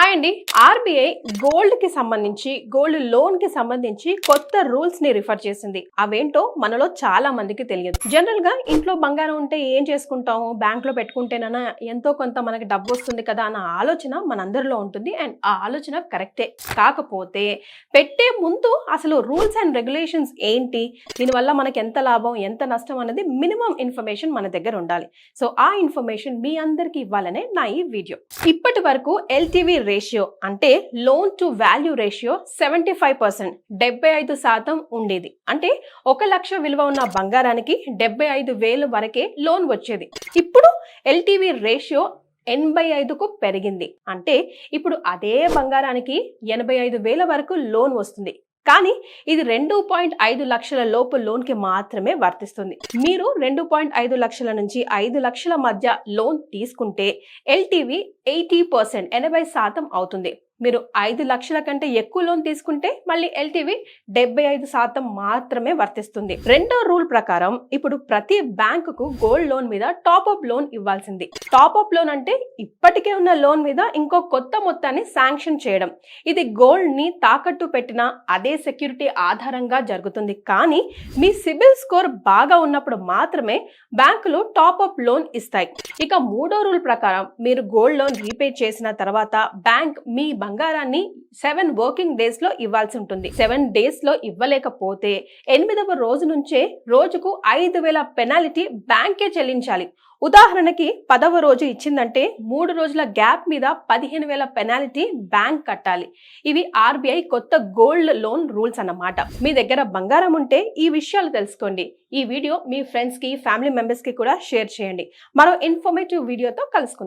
Hi అండి. RBI gold కి సంబంధించి గోల్డ్ లోన్ కి సంబంధించి కొత్త రూల్స్ ని రిఫర్ చేసింది. అవేంటో మనలో చాలా మందికి తెలియదు. జనరల్ గా ఇంట్లో బంగారం ఉంటే ఏం చేసుకుంటాము, బ్యాంక్ లో పెట్టుకుంటేనన్నా ఎంతో కొంత మనకి డబ్బు వస్తుంది కదా అన్న ఆలోచన మనందరిలో ఉంటుంది. అండ్ ఆ ఆలోచన కరెక్టే. కాకపోతే పెట్టే ముందు అసలు రూల్స్ అండ్ రెగ్యులేషన్స్ ఏంటి, దీనివల్ల మనకి ఎంత లాభం ఎంత నష్టం అనేది మినిమం ఇన్ఫర్మేషన్ మన దగ్గర ఉండాలి. సో ఆ ఇన్ఫర్మేషన్ మీ అందరికి ఇవ్వాలనే నా ఈ వీడియో. ఇప్పటి వరకు ఎల్టీవీ రేషియో అంటే లోన్ టు వాల్యూ రేషియో 75%, 75% ఉండేది. అంటే 1 లక్ష విలువ ఉన్న బంగారానికి 75,000 వరకే లోన్ వచ్చేది. ఇప్పుడు ఎల్టీవీ రేషియో 85కు పెరిగింది. అంటే ఇప్పుడు అదే బంగారానికి 85,000 వరకు లోన్ వస్తుంది. కానీ ఇది 2.5 లక్షల లోపు లోన్ కి మాత్రమే వర్తిస్తుంది. మీరు 2.5 లక్షల నుంచి 5 లక్షల మధ్య లోన్ తీసుకుంటే ఎల్టీవీ 80%, 80% అవుతుంది. మీరు 5 లక్షల కంటే ఎక్కువ లోన్ తీసుకుంటే మళ్ళీ ఎల్టీవీ 75% మాత్రమే వర్తిస్తుంది. రెండో రూల్ ప్రకారం ఇప్పుడు ప్రతి బ్యాంకుకు గోల్డ్ లోన్ మీద టాప్అప్ లోన్ ఇవ్వాల్సింది. టాప్అప్ లోన్ అంటే ఇప్పటికే ఉన్న లోన్ మీద ఇంకో కొత్త మొత్తాన్ని శాంక్షన్ చేయడం. ఇది గోల్డ్ ని తాకట్టు పెట్టిన అదే సెక్యూరిటీ ఆధారంగా జరుగుతుంది. కానీ మీ సిబిల్ స్కోర్ బాగా ఉన్నప్పుడు మాత్రమే బ్యాంకులు టాప్అప్ లోన్ ఇస్తాయి. ఇక మూడో రూల్ ప్రకారం మీరు గోల్డ్ లోన్ రీపే చేసిన తర్వాత బ్యాంక్ మీ బంగారాన్ని 7 వర్కింగ్ డేస్ లో ఇవ్వాల్సి ఉంటుంది. 7 డేస్ లో ఇవ్వలేకపోతే 8వ రోజు నుంచే రోజుకు 5,000 పెనాల్టీ బ్యాంకే చెల్లించాలి. ఉదాహరణకి 10వ రోజు ఇచ్చిందంటే 3 రోజుల గ్యాప్ మీద 15,000 పెనాల్టీ బ్యాంక్ కట్టాలి. ఇవి ఆర్బీఐ కొత్త గోల్డ్ లోన్ రూల్స్ అన్నమాట. మీ దగ్గర బంగారం ఉంటే ఈ విషయాలు తెలుసుకోండి. ఈ వీడియో మీ ఫ్రెండ్స్ కి, ఫ్యామిలీ మెంబర్స్ కి కూడా షేర్ చేయండి. మరో ఇన్ఫర్మేటివ్ వీడియోతో కలుసుకుందాం.